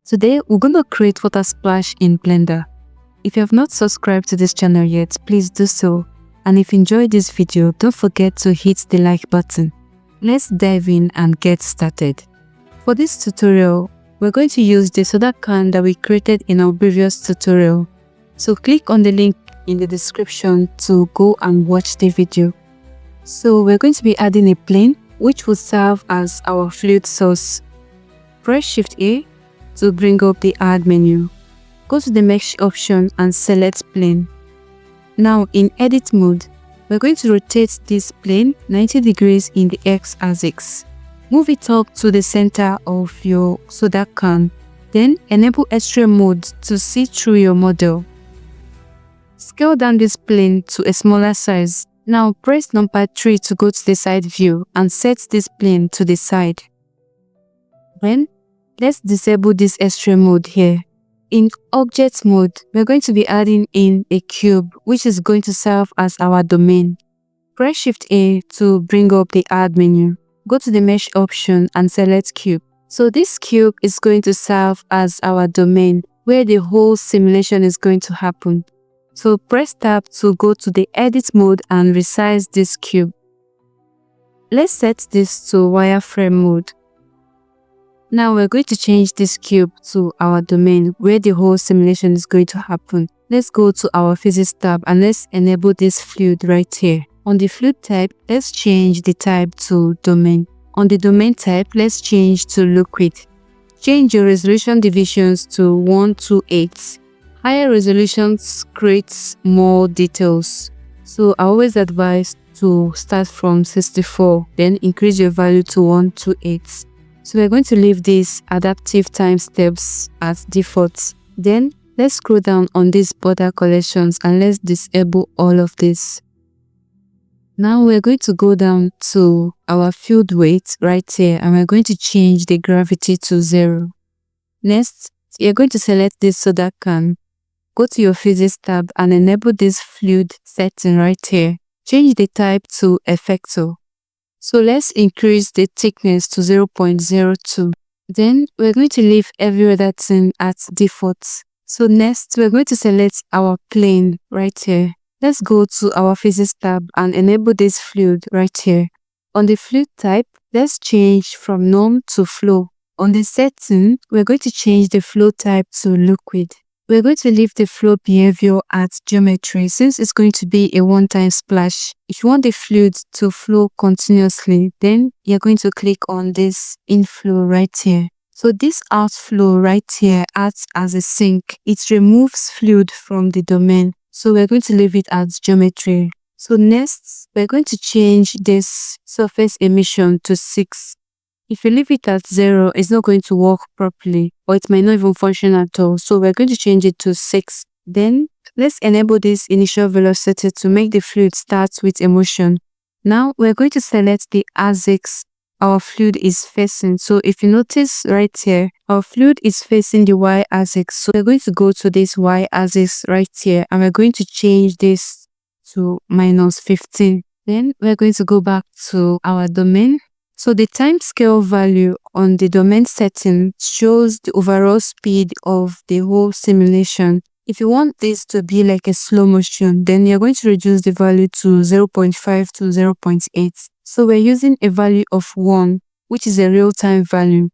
Today, we're going to create water splash in Blender. If you have not subscribed to this channel yet, please do so. And if you enjoyed this video, don't forget to hit the like button. Let's dive in and get started. For this tutorial, we're going to use the soda can that we created in our previous tutorial. So click on the link in the description to go and watch the video. So we're going to be adding a plane which will serve as our fluid source. Press Shift A to bring up the add menu. Go to the mesh option and select plane. Now in edit mode, we're going to rotate this plane 90 degrees in the x-axis. Move it up to the center of your soda can. Then enable extrude mode to see through your model. Scale down this plane to a smaller size. Now press number 3 to go to the side view and set this plane to the side. Then let's disable this extrude mode here. In object mode, we're going to be adding in a cube which is going to serve as our domain. Press Shift A to bring up the add menu. Go to the mesh option and select cube. So this cube is going to serve as our domain where the whole simulation is going to happen. So press tab to go to the edit mode and resize this cube. Let's set this to wireframe mode. Now we're going to change this cube to our domain where the whole simulation is going to happen. Let's go to our physics tab and let's enable this fluid right here. On the fluid type, let's change the type to domain. On the domain type, let's change to liquid. Change your resolution divisions to 128. Higher resolutions creates more details. So I always advise to start from 64, then increase your value to 128. So we're going to leave these adaptive time steps as default. Then let's scroll down on these border collections and let's disable all of this. Now we're going to go down to our field weight right here and we're going to change the gravity to 0. Next, you're going to select this soda can. Go to your physics tab and enable this fluid setting right here. Change the type to effector. So let's increase the thickness to 0.02. Then we're going to leave every other thing at default. So next, we're going to select our plane right here. Let's go to our physics tab and enable this fluid right here. On the fluid type, let's change from norm to flow. On the setting, we're going to change the flow type to liquid. We're going to leave the flow behavior at geometry since it's going to be a one-time splash. If you want the fluid to flow continuously, then you're going to click on this inflow right here. So this outflow right here acts as a sink. It removes fluid from the domain. So we're going to leave it as geometry. So next, we're going to change this surface emission to 6. If you leave it at 0, it's not going to work properly or it might not even function at all. So we're going to change it to 6. Then let's enable this initial velocity to make the fluid start with a motion. Now we're going to select the axis our fluid is facing. So if you notice right here, our fluid is facing the y-axis. So we're going to go to this y-axis right here and we're going to change this to -15. Then we're going to go back to our domain. So the time scale value on the domain setting shows the overall speed of the whole simulation. If you want this to be like a slow motion, then you're going to reduce the value to 0.5 to 0.8. So we're using a value of 1, which is a real-time value.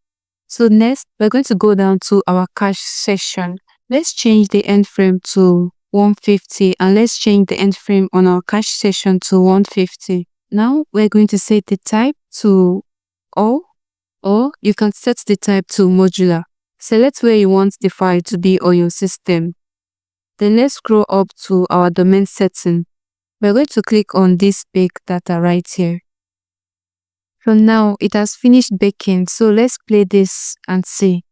So next, we're going to go down to our cache session. Let's change the end frame to 150 and let's change the end frame on our cache session to 150. Now we're going to set the type to all, or you can set the type to modular. Select where you want the file to be on your system. Then let's scroll up to our domain setting. We're going to click on this bake data right here. So now it has finished baking, so let's play this and see.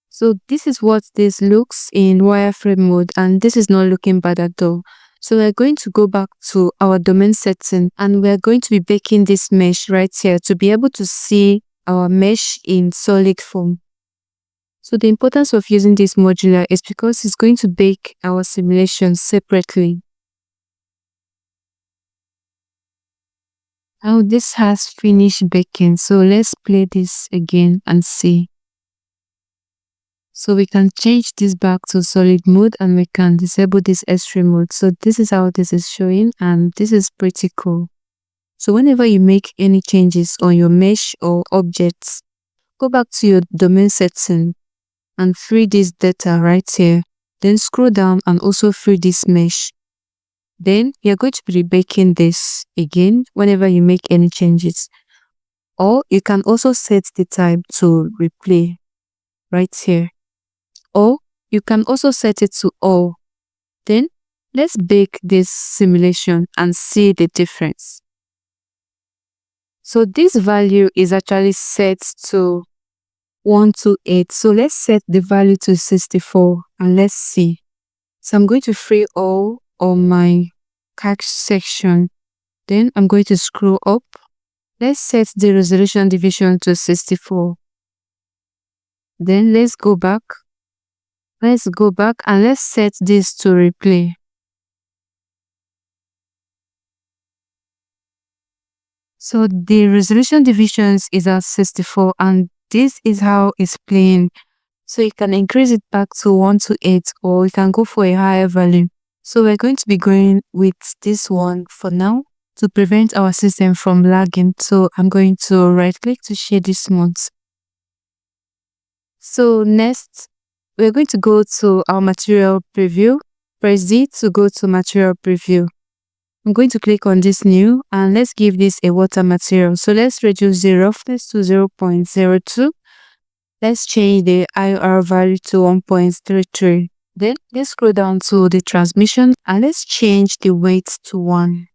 So this is what this looks in wireframe mode and this is not looking bad at all. So we're going to go back to our domain setting and we're going to be baking this mesh right here to be able to see our mesh in solid form. So the importance of using this modular is because it's going to bake our simulation separately. Now this has finished baking, so let's play this again and see. So we can change this back to solid mode and we can disable this extreme mode. So this is how this is showing and this is pretty cool. So whenever you make any changes on your mesh or objects, go back to your domain setting and free this data right here. Then scroll down and also free this mesh. Then you're going to be rebaking this again whenever you make any changes. Or you can also set the time to replay right here. Or you can also set it to all. Then let's bake this simulation and see the difference. So this value is actually set to 128. So let's set the value to 64 and let's see. So I'm going to free all on my cache section. Then I'm going to scroll up. Let's set the resolution division to 64. Then let's go back. Let's go back and let's set this to replay. So the resolution divisions is at 64 and this is how it's playing. So you can increase it back to 128 or you can go for a higher value. So we're going to be going with this one for now to prevent our system from lagging. So I'm going to right click to share this mode. So next, we're going to go to our material preview. Press Z to go to material preview. I'm going to click on this new and let's give this a water material. So let's reduce the roughness to 0.02. Let's change the IR value to 1.33. Then let's scroll down to the transmission and let's change the weight to 1.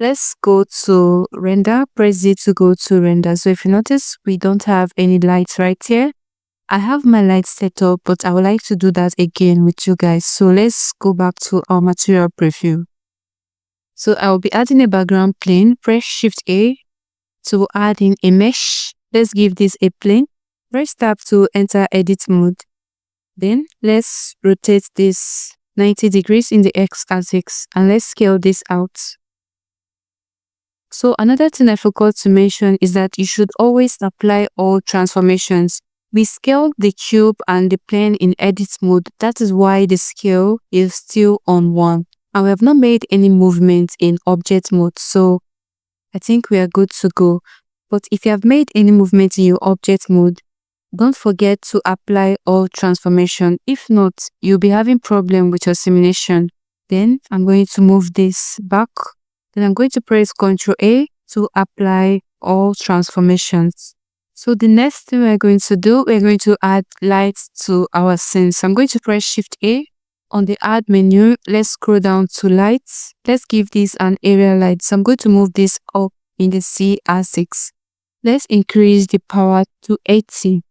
Let's go to render, press Z to go to render. So if you notice, we don't have any lights right here. I have my lights set up, but I would like to do that again with you guys. So let's go back to our material preview. So I will be adding a background plane. Press Shift A to add in a mesh. Let's give this a plane. Press Tab to enter edit mode. Then let's rotate this 90 degrees in the x-axis and let's scale this out. So another thing I forgot to mention is that you should always apply all transformations. We scaled the cube and the plane in edit mode. That is why the scale is still on 1. And we have not made any movement in object mode. So I think we are good to go. But if you have made any movement in your object mode, don't forget to apply all transformation. If not, you'll be having problem with your simulation. Then I'm going to move this back. Then I'm going to press Ctrl A to apply all transformations. So the next thing we're going to do, we're going to add lights to our scene. So I'm going to press Shift A. On the add menu, let's scroll down to lights. Let's give this an area light. So I'm going to move this up in the C axis. Let's increase the power to 80.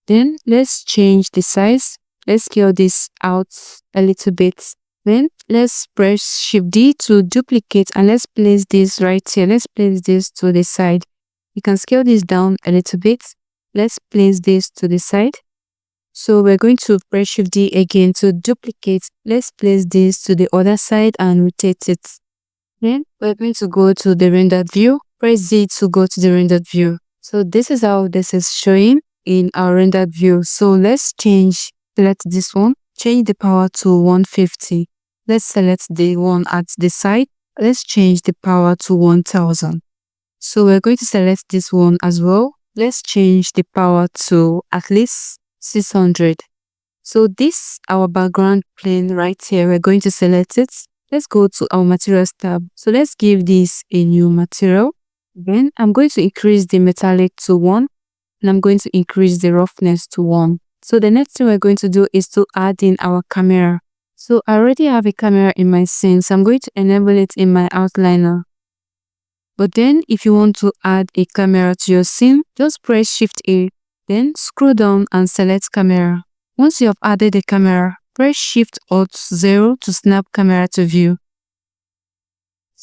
Then let's change the size. Let's scale this out a little bit. Then let's press Shift D to duplicate and let's place this right here. Let's place this to the side. You can scale this down a little bit. Let's place this to the side. So we're going to press Shift D again to duplicate. Let's place this to the other side and rotate it. Then we're going to go to the rendered view. Press Z to go to the rendered view. So this is how this is showing in our rendered view. So let's select this one, change the power to 150. Let's select the one at the side. Let's change the power to 1000. So we're going to select this one as well. Let's change the power to at least 600. So this, our background plane right here, we're going to select it. Let's go to our materials tab. So let's give this a new material. Then I'm going to increase the metallic to 1 and I'm going to increase the roughness to 1. So the next thing we're going to do is to add in our camera. So I already have a camera in my scene, so I'm going to enable it in my outliner. But then if you want to add a camera to your scene, just press Shift A, then scroll down and select camera. Once you have added the camera, press Shift Alt 0 to snap camera to view.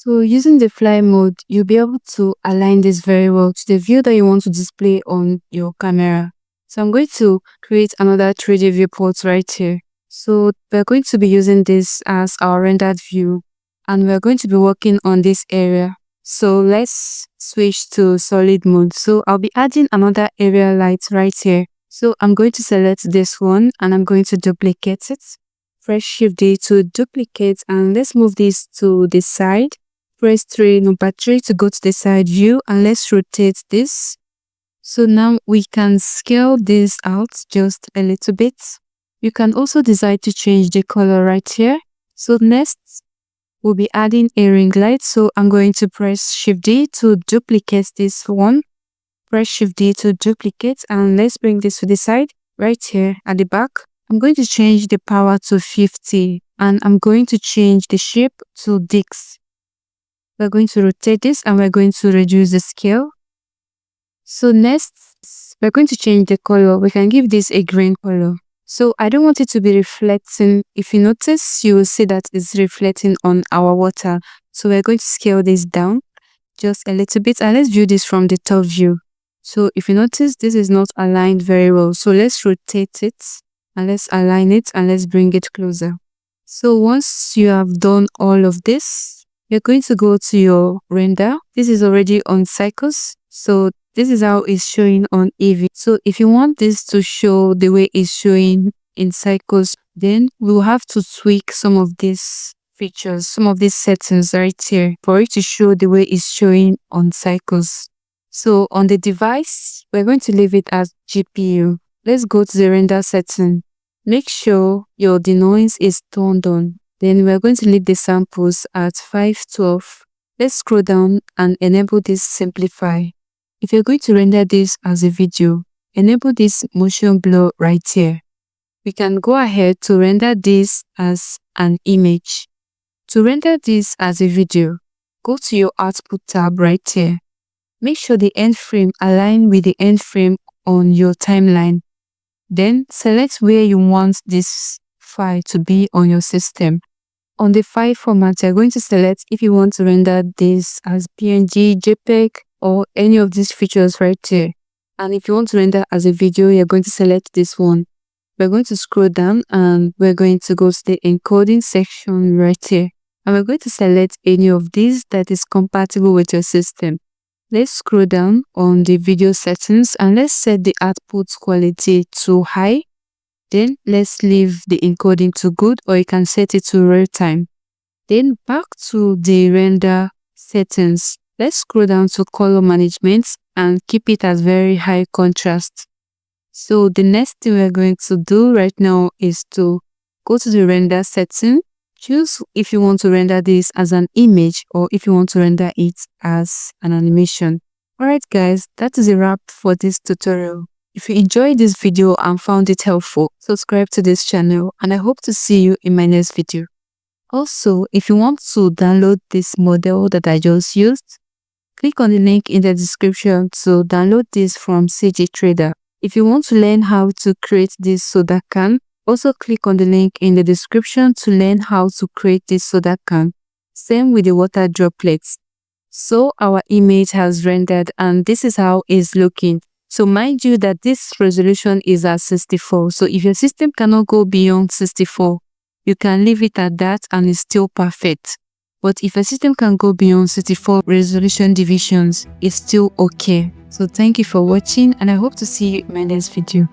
So using the fly mode, you'll be able to align this very well to the view that you want to display on your camera. So I'm going to create another 3D viewport right here. So we're going to be using this as our rendered view and we're going to be working on this area. So let's switch to solid mode. So I'll be adding another area light right here. So I'm going to select this one and I'm going to duplicate it. Press Shift D to duplicate, and let's move this to the side. Press number 3 to go to the side view, and let's rotate this. So now we can scale this out just a little bit. You can also decide to change the color right here. So next, we'll be adding a ring light. So I'm going to press Shift D to duplicate this one. Press Shift D to duplicate, and let's bring this to the side right here at the back. I'm going to change the power to 50 and I'm going to change the shape to Dix. We're going to rotate this and we're going to reduce the scale. So next, we're going to change the color. We can give this a green color. So I don't want it to be reflecting. If you notice, you will see that it's reflecting on our water. So we're going to scale this down just a little bit, and let's view this from the top view. So if you notice, this is not aligned very well. So let's rotate it and let's align it and let's bring it closer. So once you have done all of this, you're going to go to your render. This is already on Cycles. So this is how it's showing on Eevee. So if you want this to show the way it's showing in Cycles, then we'll have to tweak some of these features, some of these settings right here for it to show the way it's showing on Cycles. So on the device, we're going to leave it as GPU. Let's go to the render setting. Make sure your denoise is turned on. Then we're going to leave the samples at 512. Let's scroll down and enable this simplify. If you're going to render this as a video, enable this motion blur right here. We can go ahead to render this as an image. To render this as a video, go to your output tab right here. Make sure the end frame align with the end frame on your timeline. Then select where you want this file to be on your system. On the file format, you're going to select if you want to render this as PNG, JPEG, or any of these features right here. And if you want to render as a video, you're going to select this one. We're going to scroll down and we're going to go to the encoding section right here. And we're going to select any of these that is compatible with your system. Let's scroll down on the video settings and let's set the output quality to high. Then let's leave the encoding to good, or you can set it to real time. Then back to the render settings. Let's scroll down to color management and keep it as very high contrast. So the next thing we're going to do right now is to go to the render setting. Choose if you want to render this as an image or if you want to render it as an animation. Alright guys, that is a wrap for this tutorial. If you enjoyed this video and found it helpful, subscribe to this channel and I hope to see you in my next video. Also, if you want to download this model that I just used, click on the link in the description to download this from CG Trader. If you want to learn how to create this soda can, also click on the link in the description to learn how to create this soda can. Same with the water droplets. So our image has rendered and this is how it's looking. So mind you that this resolution is at 64. So if your system cannot go beyond 64, you can leave it at that and it's still perfect. But if a system can go beyond 64 resolution divisions, it's still okay. So thank you for watching and I hope to see you in my next video.